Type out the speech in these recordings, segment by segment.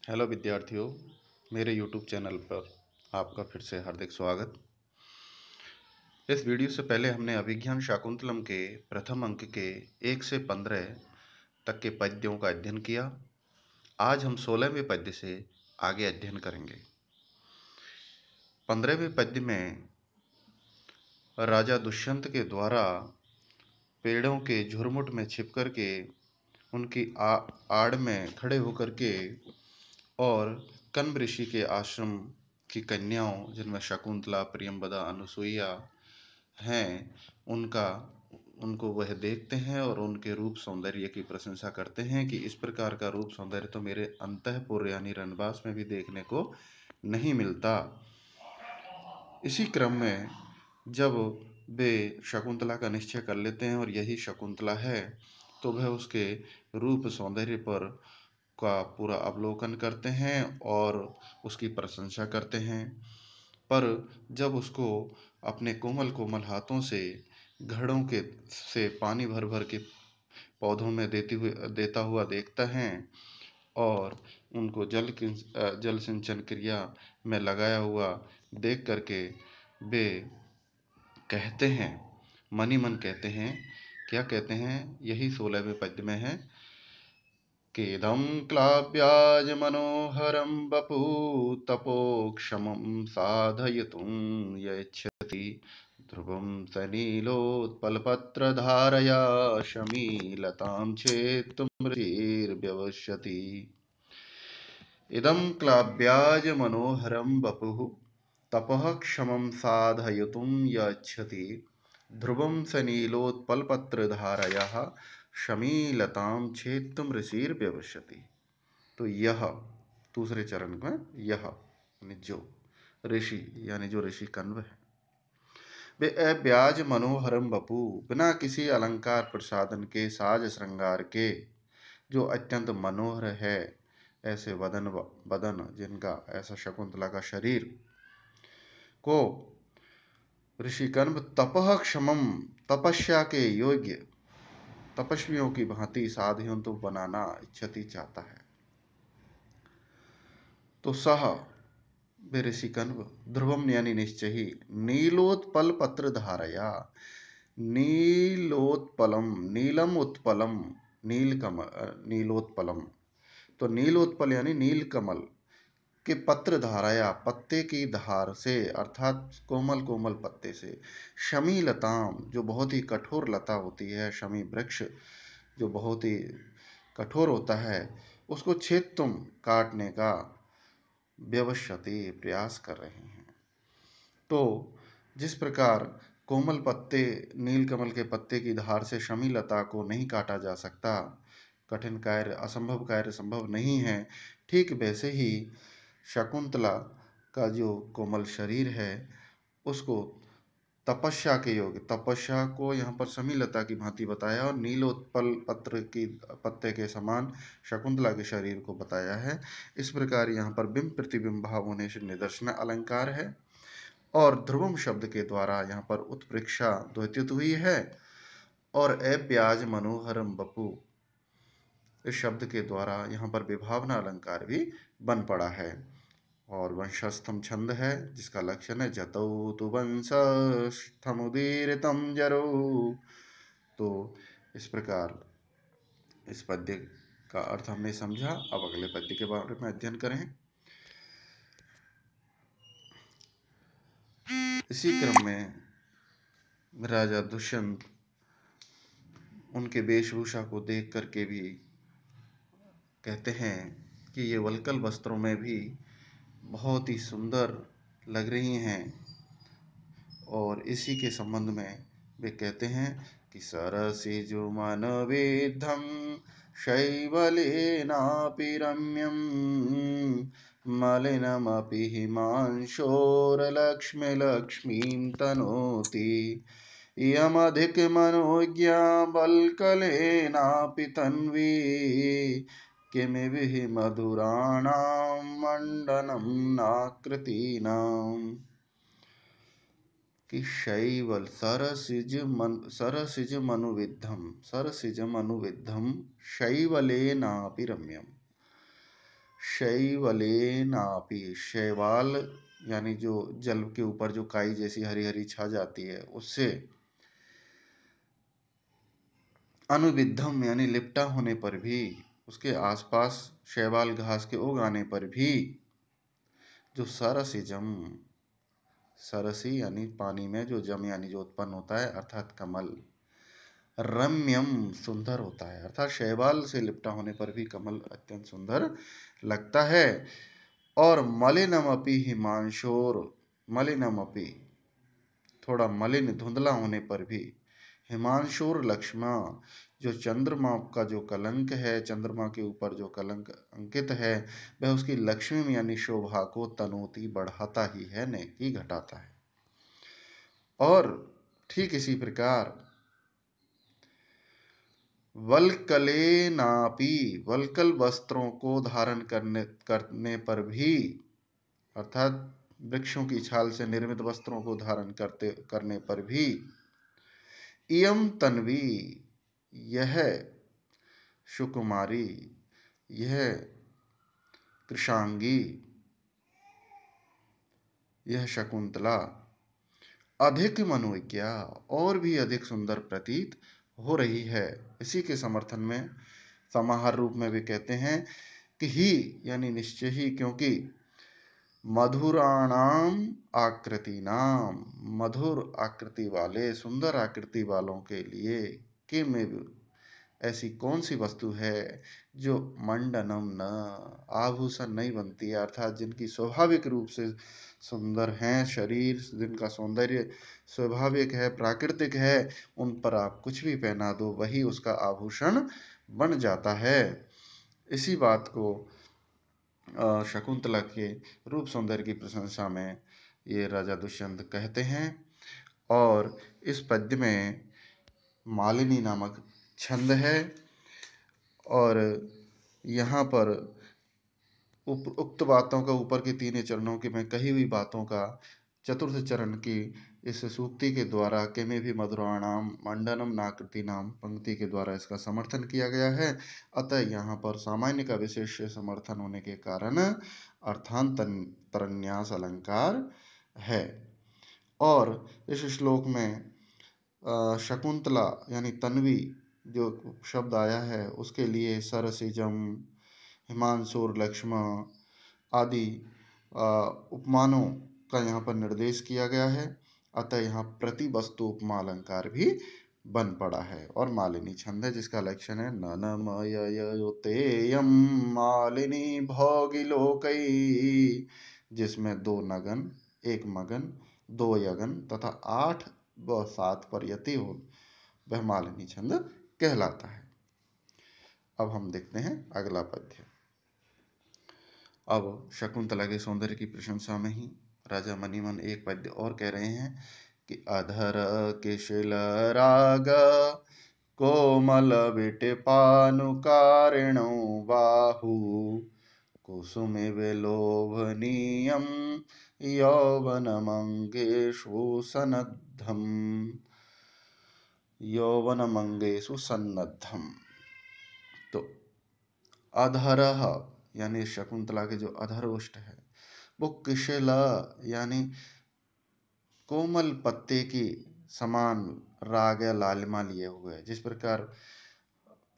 Hello विद्यार्थियों, मेरे YouTube channel पर आपका फिर से हार्दिक स्वागत। इस वीडियो से पहले हमने अभिज्ञान शाकुंतलम के प्रथम अंक के 1 से 15 तक के पद्यों का अध्ययन किया। आज हम 16वें पद्य से आगे अध्ययन करेंगे। 15वें पद्य में राजा दुष्यंत के द्वारा पेड़ों के झुरमुट में छिप कर के उनकी आड़ में खड़े होकर के और कण्व ऋषि के आश्रम की कन्याओं, जिनमें शकुंतला, प्रियंवदा, अनुसुईया हैं, उनको वह देखते हैं और उनके रूप सौंदर्य की प्रशंसा करते हैं कि इस प्रकार का रूप सौंदर्य तो मेरे अंतःपुर यानी रनवास में भी देखने को नहीं मिलता। इसी क्रम में जब वे शकुंतला का निश्चय कर लेते हैं और यही शकुंतला है, तो वह उसके रूप सौंदर्य पर का पूरा अवलोकन करते हैं और उसकी प्रशंसा करते हैं। पर जब उसको अपने कोमल कोमल हाथों से घड़ों के से पानी भर भर के पौधों में देता हुआ देखता है और उनको जल सिंचन क्रिया में लगाया हुआ देख करके वे कहते हैं, मन ही मन कहते हैं। क्या कहते हैं? यही 16वें पद्य में है। केदं क्लाव्याज मनोहरं वपु तपोक्षमं साधयितुं यच्छति ध्रुवं सनीलोत्पलपत्रधारया शमीलतां छेत्तुं रुचिर्व्यवस्यति। इदं क्लाव्याज मनोहरं वपुः तपः क्षमं साधयितुं यच्छति ध्रुवं सनीलोत्पलपत्रधारयः शमीलतां छेत्तुं ऋषिर्व्यवस्यति। तो यह दूसरे चरण में यह यानी जो ऋषि यानी जो ऋषि कण्व है, वे अब्याज मनोहरम बपू, बिना किसी अलंकार प्रसादन के, साज श्रृंगार के, जो अत्यंत मनोहर है, ऐसे बदन जिनका, ऐसा शकुंतला का शरीर को ऋषि कण्व तपः क्षमम, तपस्या के योग्य, तपस्वियों की भांति साधयों तो बनाना इच्छति, चाहता है। तो सह वे ऋषि कण्व ध्रुवम यानी निश्चय ही नीलोत्पल पत्र धारया, नीलोत्पलम, नीलम उत्पलम, नीलोत्पलम, तो नीलोत्पल यानी नीलकमल के पत्र धाराया, पत्ते की धार से, अर्थात कोमल कोमल पत्ते से, शमी लताम, जो बहुत ही कठोर लता होती है, शमी वृक्ष जो बहुत ही कठोर होता है, उसको छेत्तुम, काटने का, व्यवस्यति, प्रयास कर रहे हैं। तो जिस प्रकार कोमल पत्ते, नीलकमल के पत्ते की धार से शमी लता को नहीं काटा जा सकता, कठिन कार्य, असंभव कार्य संभव नहीं है, ठीक वैसे ही शकुंतला का जो कोमल शरीर है उसको तपस्या के योग्य, तपस्या को यहाँ पर शमीलता की भांति बताया और नीलोत्पल पत्ते के समान शकुंतला के शरीर को बताया है। इस प्रकार यहाँ पर बिंब प्रतिबिंब भाव होने से निदर्शन अलंकार है और ध्रुवम शब्द के द्वारा यहाँ पर उत्प्रेक्षा द्योतित हुई है और अब्याज मनोहरम बपू इस शब्द के द्वारा यहाँ पर विभावना अलंकार भी बन पड़ा है। और वंशस्थम छंद है जिसका लक्षण है जतौ तु वंशस्थमुदीरितं जरो। तो इस प्रकार इस पद्य का अर्थ हमने समझा। अब अगले पद्य के बारे में अध्ययन करें। इसी क्रम में राजा दुष्यंत उनके वेशभूषा को देख करके भी कहते हैं कि ये वल्कल वस्त्रों में भी बहुत ही सुंदर लग रही हैं। और इसी के संबंध में वे कहते हैं कि सरसिजुमन विद्धम शैवलेनापि रम्यं मलिनमपि हिमांशोर्लक्ष्मी लक्ष्मीं तनोति इयमधिकमनोज्ञा वल्कलेनापि तन्वी किमिव हि मधुराणां मण्डनं नाकृतीनाम्। कि शैवल सरसिजमनुविद्धम शैवलेनापि रम्यम, शैवलेनापि, शैवाल यानी जो जल के ऊपर जो काई जैसी हरी हरी छा जाती है उससे, अनुविद्धम यानी लिपटा होने पर भी, उसके आसपास शैवाल घास के उग आने पर भी, जो सरसिजम, सरसी यानी पानी में जो जम यानी जो उत्पन्न होता है अर्थात कमल, रम्यम सुंदर होता है, अर्थात शैवाल से लिपटा होने पर भी कमल अत्यंत सुंदर लगता है। और मलिनमपि हिमांशोर, मलिनमपि थोड़ा मलिन धुंधला होने पर भी, हिमांशोर लक्ष्मा जो चंद्रमा का जो कलंक है, चंद्रमा के ऊपर जो कलंक अंकित है वह उसकी लक्ष्मी यानी शोभा को तनोती बढ़ाता ही है, न कि घटाता है। और ठीक इसी प्रकार वल्कलेनापि, वल्कल वस्त्रों को धारण करने पर भी, अर्थात वृक्षों की छाल से निर्मित वस्त्रों को धारण करने पर भी, इयम तन्वी यह सुकुमारी, यह कृशांगी, यह शकुंतला अधिक मनोज्ञा और भी अधिक सुंदर प्रतीत हो रही है। इसी के समर्थन में समाहार रूप में भी कहते हैं कि ही यानी निश्चय ही, क्योंकि मधुराणाम आकृति नाम, मधुर आकृति वाले सुंदर आकृति वालों के लिए कि में ऐसी कौन सी वस्तु है जो मंडनम न, आभूषण नहीं बनती है, अर्थात जिनकी स्वाभाविक रूप से सुंदर हैं शरीर, जिनका सौंदर्य स्वाभाविक है प्राकृतिक है, उन पर आप कुछ भी पहना दो वही उसका आभूषण बन जाता है। इसी बात को शकुंतला के रूप सौंदर्य की प्रशंसा में ये राजा दुष्यंत कहते हैं। और इस पद्य में मालिनी नामक छंद है और यहाँ पर उक्त बातों का ऊपर के तीन चरणों की में कही हुई बातों का चतुर्थ चरण की इस सूक्ति के द्वारा के में भी मधुराणाम मंडनम नाकृति नाम पंक्ति के द्वारा इसका समर्थन किया गया है। अतः यहाँ पर सामान्य का विशेष समर्थन होने के कारण अर्थांतरन्यास अलंकार है। और इस श्लोक में शकुंतला यानी तन्वी जो शब्द आया है उसके लिए सरसिजम, हिमांशुर लक्ष्मा आदि उपमानों का यहाँ पर निर्देश किया गया है। अतः यहाँ प्रति वस्तु उपमा अलंकार भी बन पड़ा है और मालिनी छंद है जिसका लक्षण है ननमयतेयम मालिनी भोगिलोकई, जिसमें 2 नगन 1 मगन 2 यगन तथा 8 व 7 पर यति हो, वह मालिनी छंद कहलाता है। अब हम देखते हैं अगला पद्य। अब शकुंतला के सौंदर्य की प्रशंसा में ही राजा मनीमन एक पद्य और कह रहे हैं कि अधर किशिल राग कोमल विटिपानुकारिणो बाहु कुसुमिव लोभनीयं यौवनमंगेषु सन्नद्धम, यौवनमंगेषु सन्नद्धम। तो अधरः यानी शकुंतला के जो अधरोष्ट है वो किशिला यानी कोमल पत्ते की समान राग या लालिमा लिए हुए है। जिस प्रकार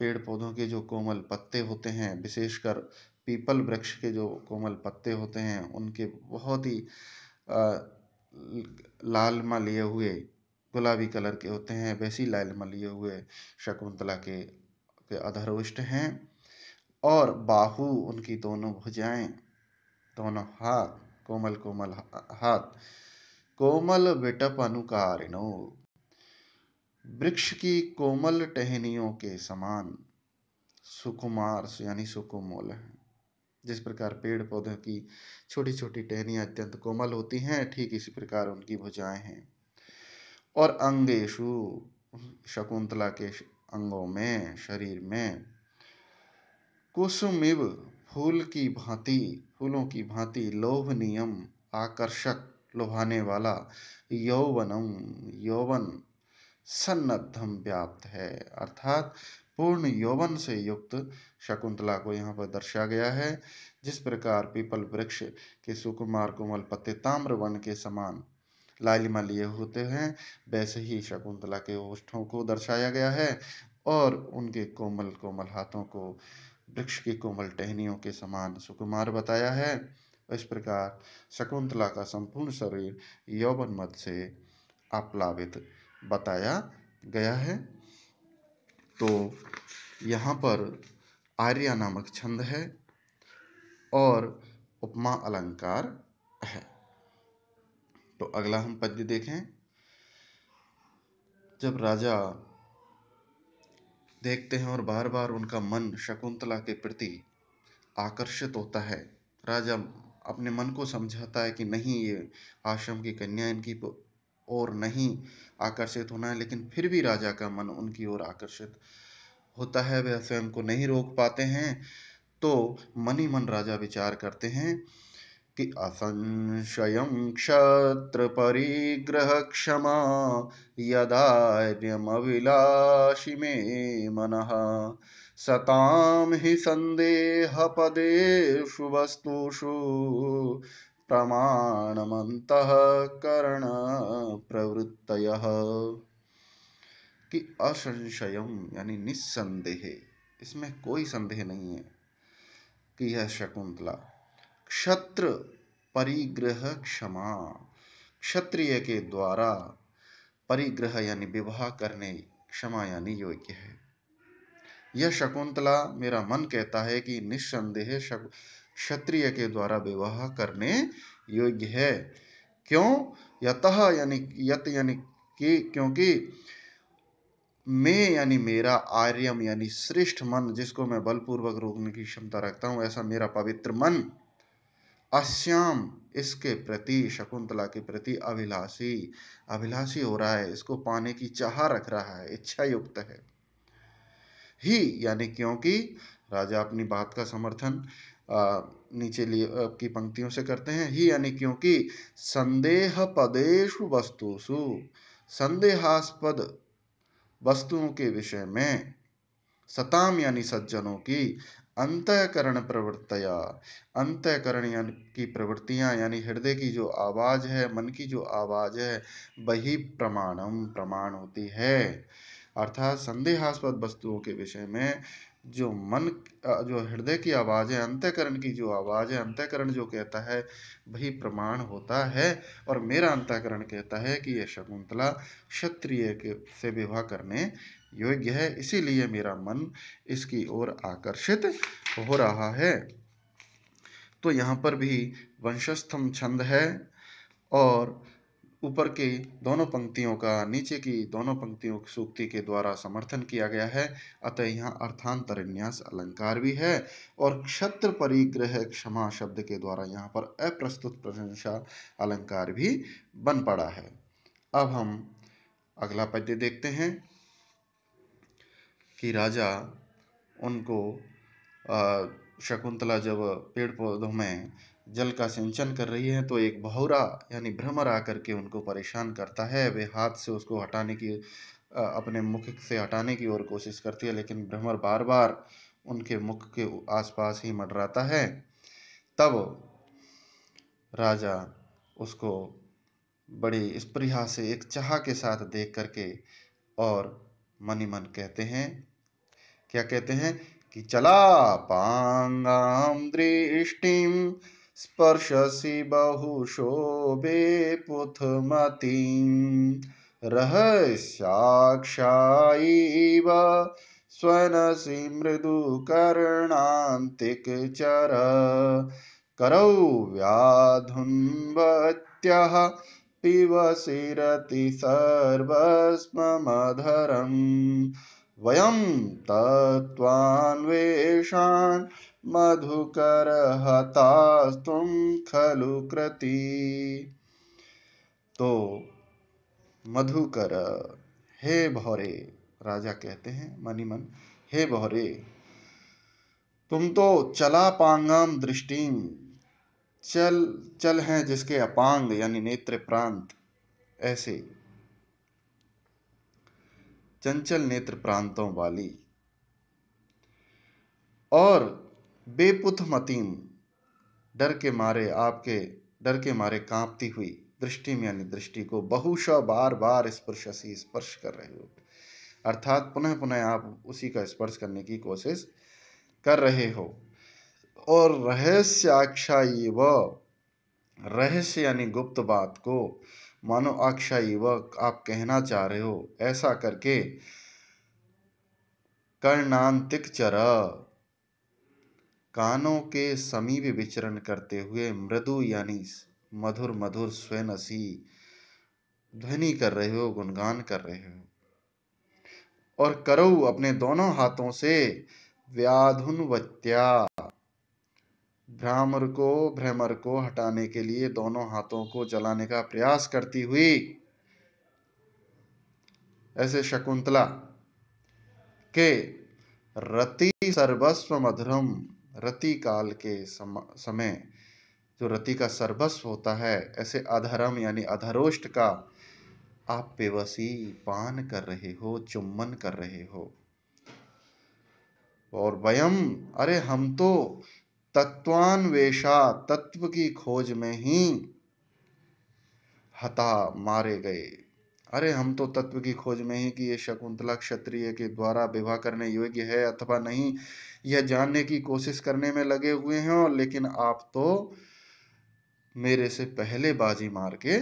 पेड़ पौधों के जो कोमल पत्ते होते हैं, विशेषकर पीपल वृक्ष के जो कोमल पत्ते होते हैं उनके बहुत ही लालिमा लिए हुए गुलाबी कलर के होते हैं, वैसी लालिमा लिए हुए शकुंतला के अधरोष्ट हैं। और बाहु उनकी दोनों भुजाएं, दोनों हाथ कोमल कोमल हाथ कोमल विटप अनुकारिणो, वृक्ष की कोमल टहनियों के समान सुकुमार यानी सुकोमल है। जिस प्रकार पेड़ पौधों की छोटी छोटी टहनियां अत्यंत कोमल होती हैं, ठीक इसी प्रकार उनकी भुजाएं हैं। और अंगेशु शकुंतला के अंगों में, शरीर में, कुसुमिव फूल की भांति, फूलों की भांति, लोभनीयम आकर्षक लुभाने वाला, यौवनम यौवन सन्नद्धम व्याप्त है, अर्थात पूर्ण यौवन से युक्त शकुंतला को यहाँ पर दर्शाया गया है। जिस प्रकार पीपल वृक्ष के सुकुमार कोमल पत्ते ताम्र वन के समान लालिमा लिए होते हैं, वैसे ही शकुंतला के ओष्ठों को दर्शाया गया है और उनके कोमल कोमल हाथों को वृक्ष की कोमल टहनियों के समान सुकुमार बताया है। इस प्रकार शकुंतला का संपूर्ण शरीर यौवन मद से आप्लावित बताया गया है। तो यहाँ पर आर्या नामक छंद है और उपमा अलंकार है। तो अगला हम पद्य देखें। जब राजा देखते हैं और बार बार उनका मन शकुंतला के प्रति आकर्षित होता है, राजा अपने मन को समझाता है कि नहीं, ये आश्रम की कन्या इनकी और नहीं आकर्षित होना है, लेकिन फिर भी राजा का मन उनकी ओर आकर्षित होता है, वे स्वयं को नहीं रोक पाते हैं। तो मन ही मन राजा विचार करते हैं कि असंशयं क्षत्र परिग्रह क्षमा यदार्यमभिलाषि मे मनः सतां हि संदेह पदेषु वस्तुषु प्रमाणमन्तः करण प्रवृत्तयः। कि असंशयम यानी निस्संदेह, इसमें कोई संदेह नहीं है कि यह शकुंतला क्षत्र परिग्रह क्षमा, क्षत्रिय के द्वारा परिग्रह यानी विवाह करने, क्षमा यानी योग्य है। यह शकुंतला, मेरा मन कहता है कि निस्संदेह क्षत्रिय के द्वारा विवाह करने योग्य है। क्यों? यतः यानी यत यानी कि क्योंकि मैं यानी मेरा, आर्यम यानी श्रेष्ठ मन, जिसको मैं बलपूर्वक रोकने की क्षमता रखता हूं, ऐसा मेरा पवित्र मन अस्याम इसके प्रति, शकुंतला के प्रति अभिलाषी हो रहा है, इसको पाने की चाह रख रहा है, इच्छा युक्त है। ही यानी क्योंकि, राजा अपनी बात का समर्थन नीचे की पंक्तियों से करते हैं। ही यानी क्योंकि संदेह पदेषु वस्तुषु, संदेहास्पद वस्तुओं के विषय में, सताम यानी सज्जनों की, अंतःकरण प्रवृत्तया, अंतःकरण यानी की प्रवृत्तियां यानी हृदय की जो आवाज है, मन की जो आवाज है, वही प्रमाण होती है। अर्थात संदेहास्पद वस्तुओं के विषय में जो मन, जो हृदय की आवाज है, अंतःकरण की जो आवाज है, अंतःकरण जो कहता है वही प्रमाण होता है। और मेरा अंतःकरण कहता है कि यह शकुंतला क्षत्रिय के से विवाह करने योग्य है, इसीलिए मेरा मन इसकी ओर आकर्षित हो रहा है। तो यहाँ पर भी वंशस्थम छंद है और ऊपर के दोनों पंक्तियों का नीचे की दोनों पंक्तियों सूक्ति के द्वारा समर्थन किया गया है। अतः यहाँ अर्थांतरन्यास अलंकार भी है और क्षत्र परिग्रह क्षमा शब्द के द्वारा यहाँ पर अप्रस्तुत प्रशंसा अलंकार भी बन पड़ा है। अब हम अगला पद्य देखते हैं कि राजा उनको शकुंतला जब पेड़ पौधों में जल का सिंचन कर रही है तो एक बहुरा यानी भ्रमर आकर के उनको परेशान करता है। वे हाथ से उसको हटाने की, अपने मुख से हटाने की ओर कोशिश करती है, लेकिन भ्रमर बार बार उनके मुख के आसपास ही मंडराता है। तब राजा उसको बड़ी स्पृहा से, एक चाह के साथ देख करके और मन ही मन कहते हैं, क्या कहते हैं कि चला पांगाम दृष्टिम स्पर्शसि बहुशोभे पुथमतिं रहस्याक्षायैव स्वनसि मृदुकर्णान्तिकचर करौ व्याधुन्वत्यः पिबसिरति सर्वस्ममधरम् वयं तत्त्वान्वेषान् मधुकरहतास्त्वं खलु कृती। तो मधुकर, हे भौरे, राजा कहते हैं मनि मन, हे भौरे, तुम तो चला पांगाम दृष्टिम, चल हैं जिसके अपांग यानी नेत्र प्रांत, ऐसे चंचल नेत्र प्रांतों वाली, और बेपुथ मतीम, डर के मारे कांपती हुई दृष्टि में यानी दृष्टि को बहुशः बार बार स्पर्श कर रहे हो, अर्थात पुनः पुनः आप उसी का स्पर्श करने की कोशिश कर रहे हो। और रहस्याख्यायी व, रहस्य यानी गुप्त बात को मानो आख्यायी व आप कहना चाह रहे हो, ऐसा करके कर्णांतिक चर, कानों के समीप विचरण करते हुए मृदु यानी मधुर मधुर स्वेनसी ध्वनि कर रहे हो, गुणगान कर रहे हो। और करऊ अपने दोनों हाथों से व्याधुनवत्या, भ्रमर को हटाने के लिए दोनों हाथों को जलाने का प्रयास करती हुई, ऐसे शकुंतला के रति सर्वस्व मधुरम, रति काल के समय जो रति का सर्वस्व होता है, ऐसे अधरम यानी अधरोष्ट का आप बेबसी पान कर रहे हो, चुम्बन कर रहे हो। और वयम, अरे हम तो तत्वान्वेषा, तत्व की खोज में ही हता मारे गए। अरे हम तो तत्व की खोज में ही कि ये शकुंतला क्षत्रिय के द्वारा विवाह करने योग्य है अथवा नहीं, यह जानने की कोशिश करने में लगे हुए हैं। और लेकिन आप तो मेरे से पहले बाजी मार के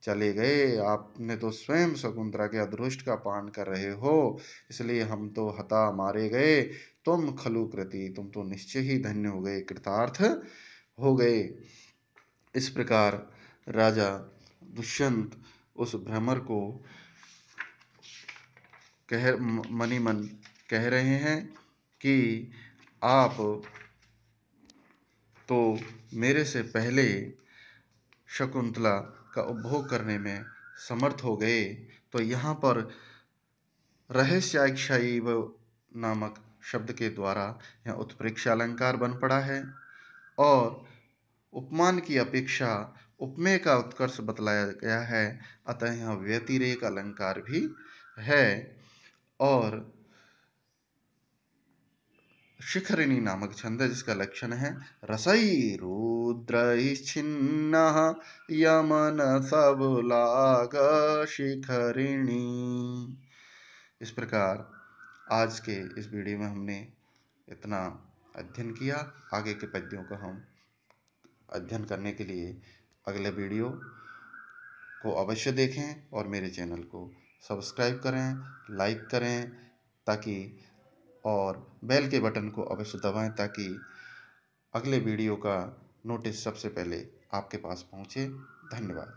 चले गए, आपने तो स्वयं शकुंतला के अदृष्ट का पान कर रहे हो, इसलिए हम तो हता मारे गए। तुम खलु कृति, तुम तो निश्चय ही धन्य हो गए, कृतार्थ हो गए। इस प्रकार राजा दुष्यंत उस भ्रमर को मनी मन कह रहे हैं कि आप तो मेरे से पहले शकुंतला का उपभोग करने में समर्थ हो गए। तो यहाँ पर रहस्याख्यायी नामक शब्द के द्वारा यहाँ उत्प्रेक्षा अलंकार बन पड़ा है, और उपमान की अपेक्षा उपमेय का उत्कर्ष बतलाया गया है, अतः यहाँ व्यतिरेक अलंकार भी है। और शिखरिणी नामक छंद है जिसका लक्षण है रसई रुद्रश्छिन्नः यमन सब लाग शिखरिणी। इस प्रकार आज के इस वीडियो में हमने इतना अध्ययन किया। आगे के पद्यों का हम अध्ययन करने के लिए अगले वीडियो को अवश्य देखें और मेरे चैनल को सब्सक्राइब करें, लाइक करें, ताकि और बेल के बटन को अवश्य दबाएं ताकि अगले वीडियो का नोटिस सबसे पहले आपके पास पहुंचे। धन्यवाद।